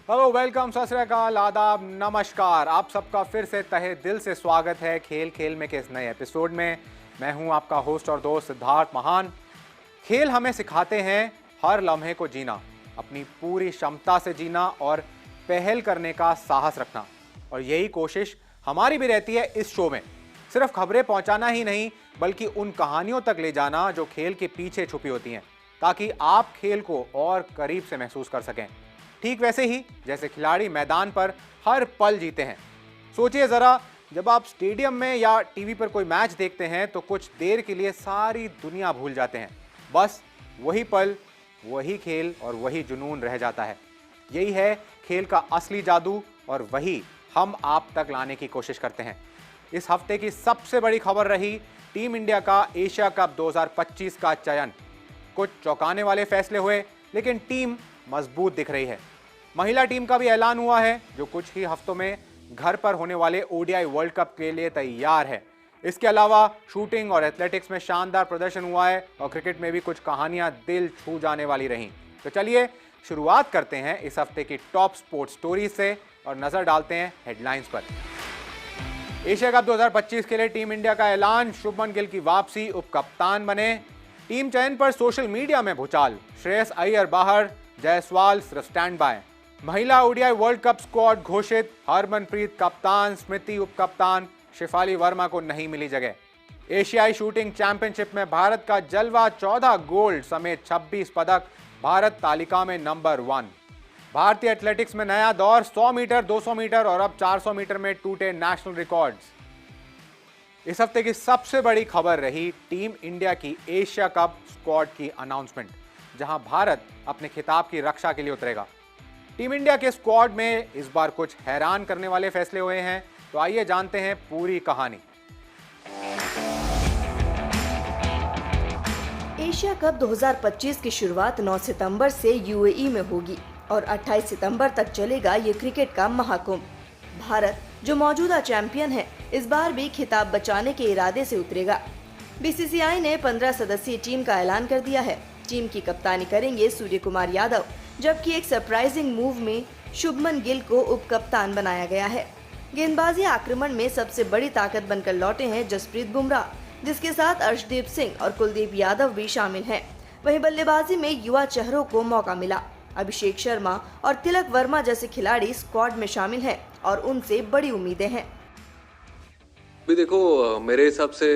Hello, welcome, सत श्री अकाल, आदाब, नमस्कार। आप सबका फिर से तहे दिल से स्वागत है खेल खेल में के इस नए एपिसोड में। मैं हूं आपका होस्ट और दोस्त सिद्धार्थ महान। खेल हमें सिखाते हैं हर लम्हे को जीना, अपनी पूरी क्षमता से जीना और पहल करने का साहस रखना। और यही कोशिश हमारी भी रहती है इस शो में। सिर्फ खबरें पहुंचाना ही नहीं, बल्कि उन कहानियों तक ले जाना जो खेल के पीछे छुपी होती हैं, ताकि आप खेल को और करीब से महसूस कर सकें। ठीक वैसे ही जैसे खिलाड़ी मैदान पर हर पल जीते हैं। सोचिए जरा, जब आप स्टेडियम में या टीवी पर कोई मैच देखते हैं तो कुछ देर के लिए सारी दुनिया भूल जाते हैं। बस वही पल, वही खेल और वही जुनून रह जाता है। यही है खेल का असली जादू और वही हम आप तक लाने की कोशिश करते हैं। इस हफ्ते की सबसे बड़ी खबर रही टीम इंडिया का एशिया कप 2025 का चयन। कुछ चौंकाने वाले फैसले हुए, लेकिन टीम मजबूत दिख रही है। महिला टीम का भी ऐलान हुआ है, जो कुछ ही हफ्तों में घर पर होने वाले ओडीआई वर्ल्ड कप के लिए तैयार है। इसके अलावा शूटिंग और एथलेटिक्स में शानदार प्रदर्शन हुआ है और क्रिकेट में भी कुछ कहानियां दिल छू जाने वाली रहीं। तो चलिए शुरुआत करते हैं इस हफ्ते की टॉप स्पोर्ट्स स्टोरी से और नजर डालते हैं हेडलाइंस पर। एशिया कप 2025 के लिए टीम इंडिया का ऐलान, शुभमन गिल की वापसी, उप कप्तान बने। टीम चयन पर सोशल मीडिया में भूचाल, श्रेयस अय्यर बाहर, जायसवाल सिर्फ स्टैंड बाय। महिला ओडीआई वर्ल्ड कप स्क्वाड घोषित, हरमनप्रीत कप्तान, स्मृति उप कप्तान, शेफाली वर्मा को नहीं मिली जगह। एशियाई शूटिंग चैंपियनशिप में भारत का जलवा, 14 गोल्ड समेत 26 पदक, भारत तालिका में नंबर 1। भारतीय एथलेटिक्स में नया दौर, 100 मीटर, 200 मीटर और अब 400 मीटर में टूटे नेशनल रिकॉर्ड्स। इस हफ्ते की सबसे बड़ी खबर रही टीम इंडिया की एशिया कप स्क्वाड की अनाउंसमेंट, जहां भारत अपने खिताब की रक्षा के लिए उतरेगा। टीम इंडिया के स्क्वाड में इस बार कुछ हैरान करने वाले फैसले हुए हैं, तो आइए जानते हैं पूरी कहानी। एशिया कप 2025 की शुरुआत 9 सितंबर से यूएई में होगी और 28 सितंबर तक चलेगा ये क्रिकेट का महाकुंभ। भारत, जो मौजूदा चैंपियन है, इस बार भी खिताब बचाने के इरादे से उतरेगा। बीसीसीआई ने 15 सदस्यीय टीम का ऐलान कर दिया है। टीम की कप्तानी करेंगे सूर्य कुमार यादव, जबकि एक सरप्राइजिंग मूव में शुभमन गिल को उप कप्तान बनाया गया है। गेंदबाजी आक्रमण में सबसे बड़ी ताकत बनकर लौटे हैं जसप्रीत बुमराह, जिसके साथ अर्शदीप सिंह और कुलदीप यादव भी शामिल हैं। वहीं बल्लेबाजी में युवा चेहरों को मौका मिला। अभिषेक शर्मा और तिलक वर्मा जैसे खिलाड़ी स्क्वाड में शामिल हैं और उनसे बड़ी उम्मीदें हैं। अभी देखो, मेरे हिसाब से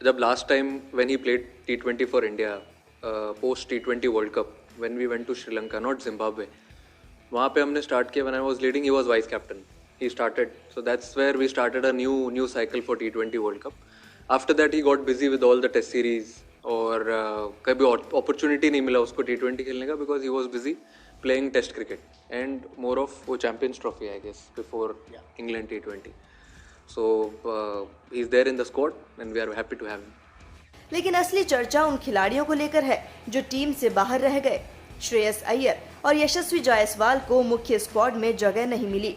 जब last time when he played T20 for India post T20 world cup, when we went to Sri Lanka, not Zimbabwe, वहाँ पे हमने स्टार्ट किया। When I was leading, he was vice captain, he started, so that's where we started a new cycle for T20 world cup. After that he got busy with all the test series और कभी opportunity नहीं मिला उसको T20 खेलने का, because he was busy playing test cricket and more of वो champions trophy I guess before England T20. So he's there in the squad and we are happy to have him. लेकिन असली चर्चा उन खिलाड़ियों को लेकर है जो टीम से बाहर रह गए। श्रेयस अय्यर और यशस्वी जायसवाल को मुख्य स्क्वाड में जगह नहीं मिली।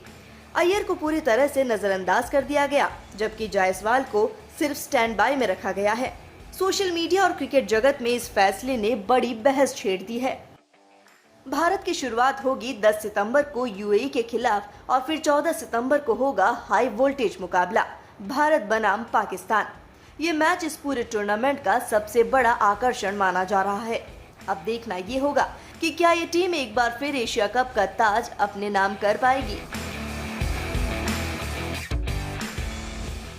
अय्यर को पूरी तरह से नजरअंदाज कर दिया गया, जबकि जायसवाल को सिर्फ स्टैंड बाय में रखा गया है। सोशल मीडिया और क्रिकेट जगत में इस फैसले ने बड़ी बहस छेड़ दी है। भारत की शुरुआत होगी 10 सितंबर को यूएई के खिलाफ और फिर 14 सितंबर को होगा हाई वोल्टेज मुकाबला, भारत बनाम पाकिस्तान। ये मैच इस पूरे टूर्नामेंट का सबसे बड़ा आकर्षण माना जा रहा है। अब देखना ये होगा कि क्या ये टीम एक बार फिर एशिया कप का ताज अपने नाम कर पाएगी।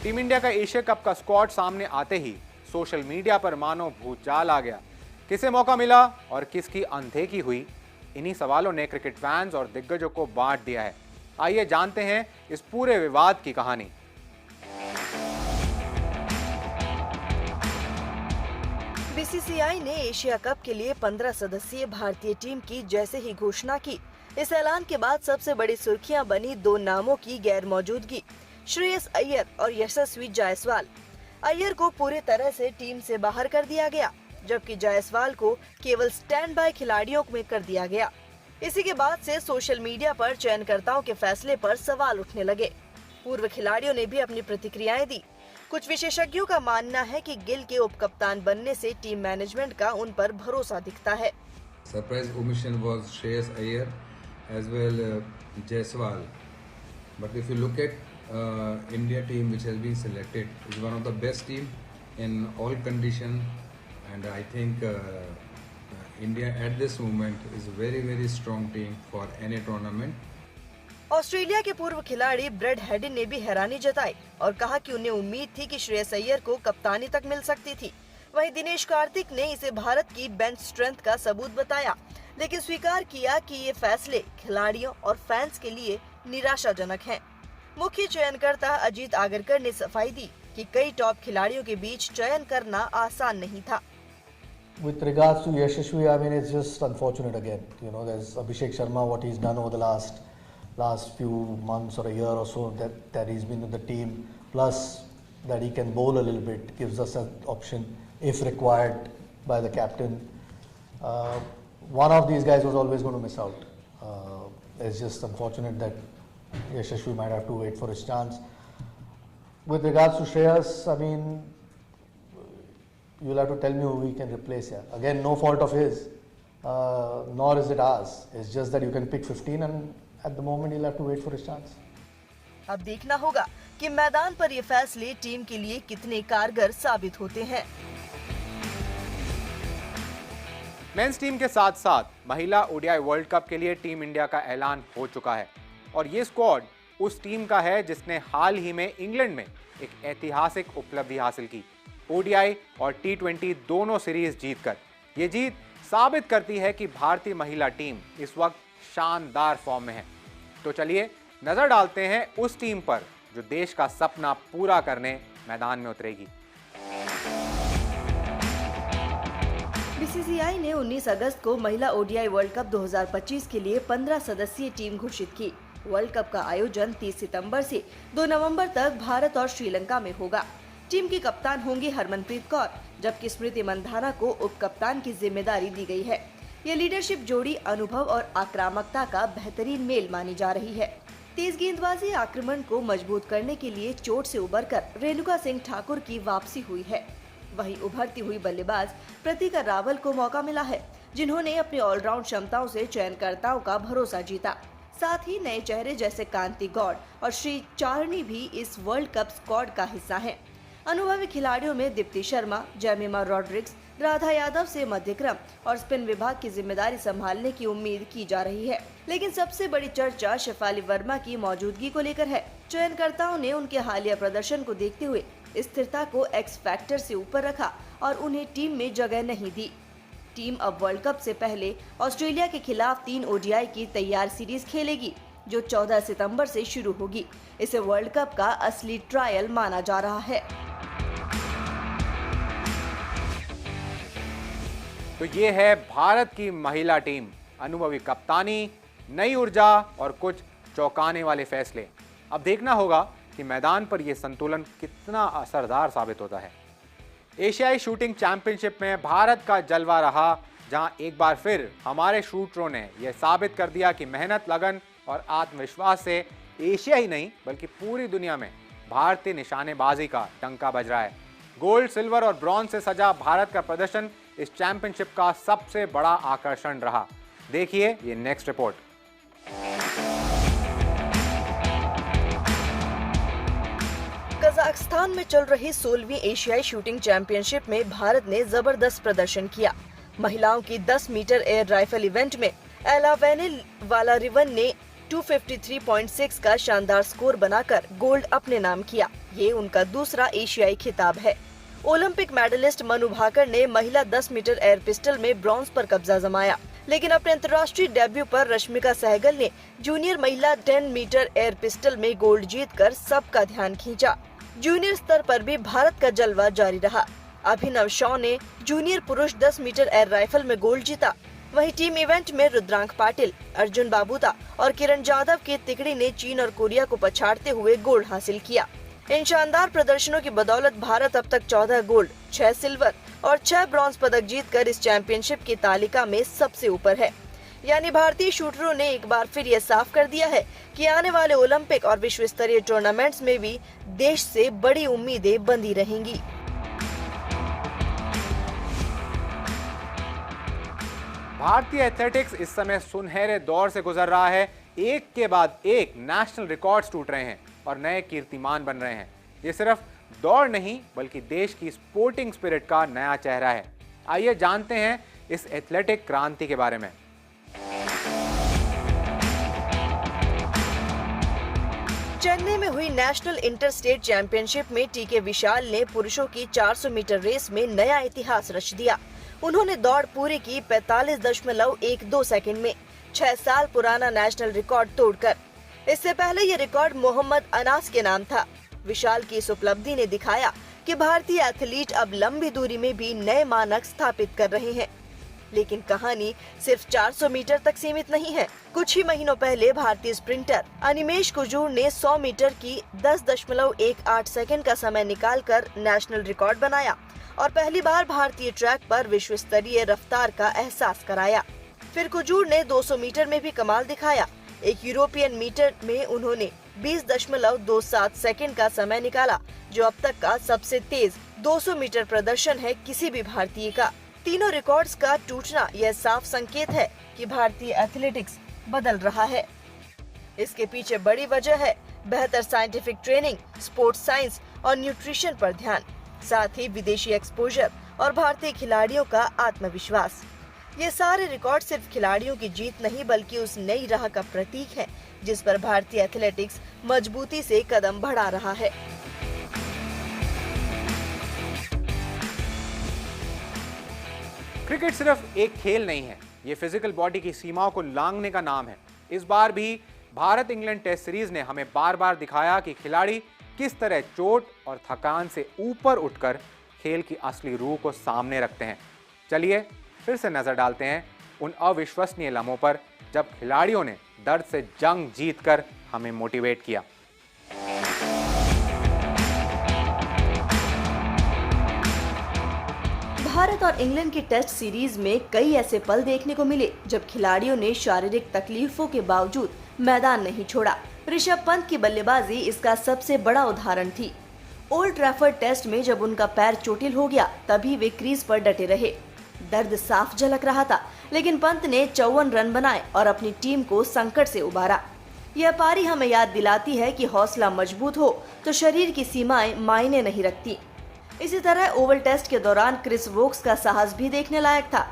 टीम इंडिया का एशिया कप का स्क्वाड सामने आते ही सोशल मीडिया पर मानो भूचाल आ गया। किसे मौका मिला और किसकी अनदेखी हुई, इन्हीं सवालों ने क्रिकेट फैंस और दिग्गजों को बांट दिया है। आइए जानते हैं इस पूरे विवाद की कहानी। बीसीसीआई ने एशिया कप के लिए 15 सदस्यीय भारतीय टीम की जैसे ही घोषणा की, इस ऐलान के बाद सबसे बड़ी सुर्खियां बनी दो नामों की गैर मौजूदगी, श्रेयस अय्यर और यशस्वी जायसवाल। अय्यर को पूरी तरह से टीम से बाहर कर दिया गया, जबकि जायसवाल को केवल स्टैंड बाय खिलाड़ियों में कर दिया गया। इसी के बाद से सोशल मीडिया पर चयनकर्ताओं के फैसले पर सवाल उठने लगे। पूर्व खिलाड़ियों ने भी अपनी प्रतिक्रियाएं दी। कुछ विशेषज्ञों का मानना है कि गिल के उप कप्तान बनने से टीम मैनेजमेंट का उन पर भरोसा दिखता है। Surprise omission was Shreyas Iyer as well Jaiswal. But if you look at India team which has been selected, is one of the best team in all condition, and I think India at this moment is a very strong team for any tournament. Australia के पूर्व खिलाड़ी Brad Haddin ने भी हैरानी जताई और कहा कि उन्हें उम्मीद थी कि श्रेयस अय्यर को कप्तानी तक मिल सकती थी। वहीं दिनेश कार्तिक ने इसे भारत की बेंच स्ट्रेंथ का सबूत बताया, लेकिन स्वीकार किया कि ये फैसले खिलाड़ियों और फैंस के लिए निराशाजनक हैं। मुख्य चयनकर्ता अजीत आगरकर ने सफाई दी कि कई टॉप खिलाड़ियों के बीच चयन करना आसान नहीं था। With regards to Yashasvi, I mean, it's just unfortunate again. You know, there's Abhishek Sharma, what he's done over the last few months or a year or so that he's been with the team, plus that he can bowl a little bit, gives us an option if required by the captain. One of these guys was always going to miss out. It's just unfortunate that Yashasvi might have to wait for his chance. With regards to Shreyas, I mean, you'll have to tell me who we can replace here. Again, no fault of his, nor is it ours. It's just that you can pick 15 and at the moment he'll have to wait for his chance. अब देखना होगा कि मैदान पर ये फैसले team के लिए कितने कारगर साबित होते हैं। मेंस टीम के साथ साथ महिला ओडीआई वर्ल्ड कप के लिए टीम इंडिया का ऐलान हो चुका है और ये स्क्वाड उस टीम का है जिसने हाल ही में इंग्लैंड में एक ऐतिहासिक उपलब्धि हासिल की। ओडीआई और टी20 दोनों सीरीज जीतकर ये जीत साबित करती है कि भारतीय महिला टीम इस वक्त शानदार फॉर्म में है। तो चलिए नजर डालते हैं उस टीम पर जो देश का सपना पूरा करने मैदान में उतरेगी। बीसीसीआई ने 19 अगस्त को महिला ओडीआई वर्ल्ड कप 2025 के लिए 15 सदस्यीय टीम घोषित की। वर्ल्ड कप का आयोजन 30 सितंबर से 2 नवंबर तक भारत और श्रीलंका में होगा। टीम की कप्तान होंगी हरमनप्रीत कौर, जबकि स्मृति मंधाना को उप कप्तान की जिम्मेदारी दी गई है। ये लीडरशिप जोड़ी अनुभव और आक्रामकता का बेहतरीन मेल मानी जा रही है। तेज गेंदबाजी आक्रमण को मजबूत करने के लिए चोट से उबरकर रेणुका सिंह ठाकुर की वापसी हुई है। वहीं उभरती हुई बल्लेबाज प्रतिका रावल को मौका मिला है, जिन्होंने अपनी ऑलराउंड क्षमताओं से चयनकर्ताओं का भरोसा जीता। साथ ही नए चेहरे जैसे कांति गौड़ और श्री चारणी भी इस वर्ल्ड कप स्क्वाड का हिस्सा हैं। अनुभवी खिलाड़ियों में दीप्ति शर्मा, जेमिमा रॉड्रिग्स, राधा यादव से मध्यक्रम और स्पिन विभाग की जिम्मेदारी संभालने की उम्मीद की जा रही है। लेकिन सबसे बड़ी चर्चा शेफाली वर्मा की मौजूदगी को लेकर है। चयनकर्ताओं ने उनके हालिया प्रदर्शन को देखते हुए स्थिरता को एक्स फैक्टर से ऊपर रखा और उन्हें टीम में जगह नहीं दी। टीम अब वर्ल्ड कप से पहले ऑस्ट्रेलिया के खिलाफ 3 ओडीआई की तैयार सीरीज खेलेगी, जो 14 सितंबर से शुरू होगी। इसे वर्ल्ड कप का असली ट्रायल माना जा रहा है। तो ये है भारत की महिला टीम, अनुभवी कप्तानी, नई ऊर्जा और कुछ चौंकाने वाले फैसले। अब देखना होगा कि मैदान पर यह संतुलन कितना असरदार साबित होता है। एशियाई शूटिंग चैंपियनशिप में भारत का जलवा रहा, जहां एक बार फिर हमारे शूटरों ने यह साबित कर दिया कि मेहनत, लगन और आत्मविश्वास से एशिया ही नहीं बल्कि पूरी दुनिया में भारतीय निशानेबाजी का डंका बज रहा है। गोल्ड, सिल्वर और ब्रॉन्ज से सजा भारत का प्रदर्शन इस चैंपियनशिप का सबसे बड़ा आकर्षण रहा। देखिए ये नेक्स्ट रिपोर्ट। कजाकिस्तान में चल रही 16वीं एशियाई शूटिंग चैंपियनशिप में भारत ने जबरदस्त प्रदर्शन किया। महिलाओं की 10 मीटर एयर राइफल इवेंट में एलावेने वालारिवन ने 253.6 का शानदार स्कोर बनाकर गोल्ड अपने नाम किया। ये उनका दूसरा एशियाई खिताब है। ओलंपिक मेडलिस्ट मनु भाकर ने महिला 10 मीटर एयर पिस्टल में ब्रॉन्ज पर कब्जा जमाया, लेकिन अपने अंतर्राष्ट्रीय डेब्यू पर रश्मिका सहगल ने जूनियर महिला 10 मीटर एयर पिस्टल में गोल्ड जीतकर सबका ध्यान खींचा। जूनियर स्तर पर भी भारत का जलवा जारी रहा। अभिनव शॉ ने जूनियर पुरुष 10 मीटर एयर राइफल में गोल्ड जीता। वहीं टीम इवेंट में रुद्रांक पाटिल, अर्जुन बाबूता और किरण जाधव की तिकड़ी ने चीन और कोरिया को पछाड़ते हुए गोल्ड हासिल किया। इन शानदार प्रदर्शनों की बदौलत भारत अब तक 14 गोल्ड, 6 सिल्वर और 6 ब्रॉन्ज पदक जीतकर इस चैंपियनशिप की तालिका में सबसे ऊपर है। यानी भारतीय शूटरों ने एक बार फिर ये साफ कर दिया है कि आने वाले ओलंपिक और विश्व स्तरीय टूर्नामेंट्स में भी देश से बड़ी उम्मीदें बंधी रहेंगी। भारतीय एथलेटिक्स इस समय सुनहरे दौर से गुजर रहा है। एक के बाद एक नेशनल रिकॉर्ड्स टूट रहे हैं और नए कीर्तिमान बन रहे हैं। ये सिर्फ दौड़ नहीं बल्कि देश की स्पोर्टिंग स्पिरिट का नया चेहरा है। आइए जानते हैं इस एथलेटिक क्रांति के बारे में। चेन्नई में हुई नेशनल इंटर स्टेट चैंपियनशिप में टीके विशाल ने पुरुषों की 400 मीटर रेस में नया इतिहास रच दिया। उन्होंने दौड़ पूरी की 45.12 सेकंड में, 6 साल पुराना नेशनल रिकॉर्ड तोड़कर। इससे पहले ये रिकॉर्ड मोहम्मद अनास के नाम था। विशाल की इस उपलब्धि ने दिखाया कि भारतीय एथलीट अब लंबी दूरी में भी नए मानक स्थापित कर रहे हैं। लेकिन कहानी सिर्फ 400 मीटर तक सीमित नहीं है। कुछ ही महीनों पहले भारतीय स्प्रिंटर अनिमेश कुजूर ने 100 मीटर की 10.18 सेकंड का समय निकालकर नेशनल रिकॉर्ड बनाया और पहली बार भारतीय ट्रैक पर विश्व स्तरीय रफ्तार का एहसास कराया। फिर कुजूर ने 200 मीटर में भी कमाल दिखाया। एक यूरोपियन मीटर में उन्होंने 20.27 सेकंड का समय निकाला, जो अब तक का सबसे तेज 200 मीटर प्रदर्शन है किसी भी भारतीय का। तीनों रिकॉर्ड्स का टूटना यह साफ संकेत है कि भारतीय एथलेटिक्स बदल रहा है। इसके पीछे बड़ी वजह है बेहतर साइंटिफिक ट्रेनिंग, स्पोर्ट्स साइंस और न्यूट्रिशन पर ध्यान, साथ ही विदेशी एक्सपोजर और भारतीय खिलाड़ियों का आत्मविश्वास। ये सारे रिकॉर्ड सिर्फ खिलाड़ियों की जीत नहीं बल्कि उस नई राह का प्रतीक है जिस पर भारतीय एथलेटिक्स मजबूती से कदम बढ़ा रहा है। क्रिकेट सिर्फ एक खेल नहीं है, ये फिजिकल बॉडी की सीमाओं को लांघने का नाम है। इस बार भी भारत इंग्लैंड टेस्ट सीरीज ने हमें बार बार दिखाया कि खिलाड़ी किस तरह चोट और थकान से ऊपर उठकर खेल की असली रूह को सामने रखते हैं। चलिए फिर से नजर डालते हैं उन अविश्वसनीय लम्हों पर जब खिलाड़ियों ने दर्द से जंग जीतकर हमें मोटिवेट किया। भारत और इंग्लैंड की टेस्ट सीरीज में कई ऐसे पल देखने को मिले जब खिलाड़ियों ने शारीरिक तकलीफों के बावजूद मैदान नहीं छोड़ा। ऋषभ पंत की बल्लेबाजी इसका सबसे बड़ा उदाहरण थी। ओल्ड ट्रैफर्ड टेस्ट में जब उनका पैर चोटिल हो गया तभी वे क्रीज पर डटे रहे। दर्द साफ झलक रहा था, लेकिन पंत ने 54 रन बनाए और अपनी टीम को संकट से उबारा। यह पारी हमें याद दिलाती है कि हौसला मजबूत हो तो शरीर की सीमाएं मायने नहीं रखती। इसी तरह ओवल टेस्ट के दौरान क्रिस वोक्स का साहस भी देखने लायक था।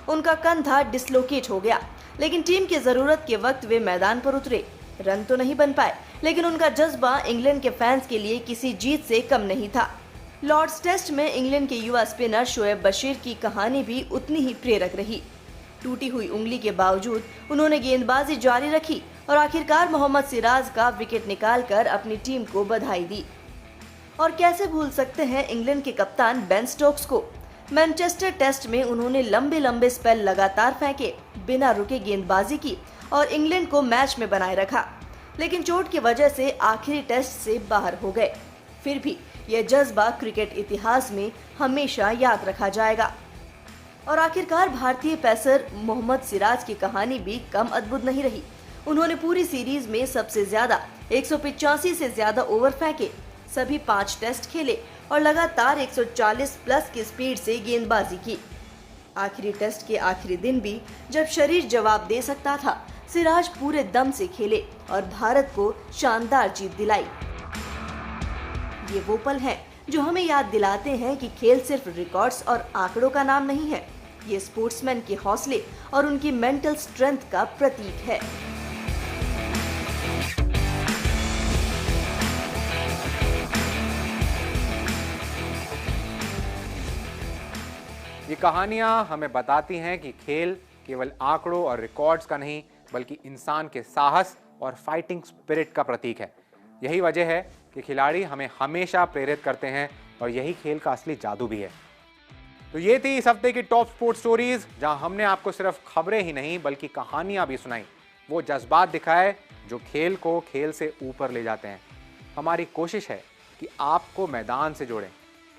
उनका कंधा डिसलोकेट हो गया, लेकिन टीम की जरूरत के वक्त वे मैदान पर उतरे। रन तो नहीं बन पाए, लेकिन उनका जज्बा इंग्लैंड के फैंस के लिए किसी जीत से कम नहीं था। लॉर्ड्स टेस्ट में इंग्लैंड के युवा स्पिनर शोएब बशीर की कहानी भी उतनी ही प्रेरक रही। टूटी हुई उंगली के बावजूद उन्होंने गेंदबाजी जारी रखी और आखिरकार मोहम्मद सिराज का विकेट निकालकर अपनी टीम को बधाई दी। और कैसे भूल सकते हैं इंग्लैंड के कप्तान बेन स्टोक्स को। मैनचेस्टर टेस्ट में उन्होंने लंबे लंबे स्पेल लगातार फेंके, बिना रुके गेंदबाजी की और इंग्लैंड को मैच में बनाए रखा, लेकिन चोट की वजह से आखिरी टेस्ट से बाहर हो गए। फिर भी यह जज्बा क्रिकेट इतिहास में हमेशा याद रखा जाएगा। और आखिरकार भारतीय पेसर मोहम्मद सिराज की कहानी भी कम अद्भुत नहीं रही। उन्होंने पूरी सीरीज में सबसे ज्यादा 185 से ज्यादा ओवर फेंके, सभी 5 टेस्ट खेले और लगातार 140 प्लस की स्पीड से गेंदबाजी की। आखिरी टेस्ट के आखिरी दिन भी जब शरीर जवाब दे सकता था, सिराज पूरे दम से खेले और भारत को शानदार जीत दिलाई। ये वो पल हैं जो हमें याद दिलाते हैं कि खेल सिर्फ रिकॉर्ड्स और आंकड़ों का नाम नहीं है, ये स्पोर्ट्समैन के हौसले और उनकी मेंटल स्ट्रेंथ का प्रतीक है। ये कहानियां हमें बताती हैं कि खेल केवल आंकड़ों और रिकॉर्ड्स का नहीं बल्कि इंसान के साहस और फाइटिंग स्पिरिट का प्रतीक है। यही वजह है कि खिलाड़ी हमें हमेशा प्रेरित करते हैं और यही खेल का असली जादू भी है। तो ये थी इस हफ्ते की टॉप स्पोर्ट्स स्टोरीज, जहां हमने आपको सिर्फ खबरें ही नहीं बल्कि कहानियां भी सुनाई, वो जज्बात दिखाए जो खेल को खेल से ऊपर ले जाते हैं। हमारी कोशिश है कि आपको मैदान से जोड़ें,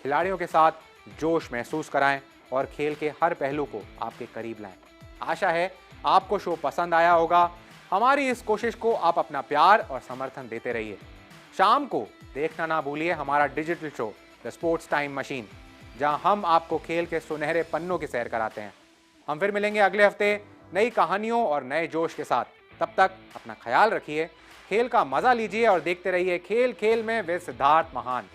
खिलाड़ियों के साथ जोश महसूस कराएं और खेल के हर पहलू को आपके करीब लाएं। आशा है आपको शो पसंद आया होगा। हमारी इस कोशिश को आप अपना प्यार और समर्थन देते रहिए। शाम को देखना ना भूलिए हमारा digital show the sports time machine, जहां हम आपको खेल के सुनहरे पन्नों की सैर कराते हैं। हम फिर मिलेंगे अगले हफ्ते नई कहानियों और नए जोश के साथ। तब तक अपना ख्याल रखिए, खेल का मजा लीजिए और देखते रहिए खेल खेल में विद सिद्धार्थ महान।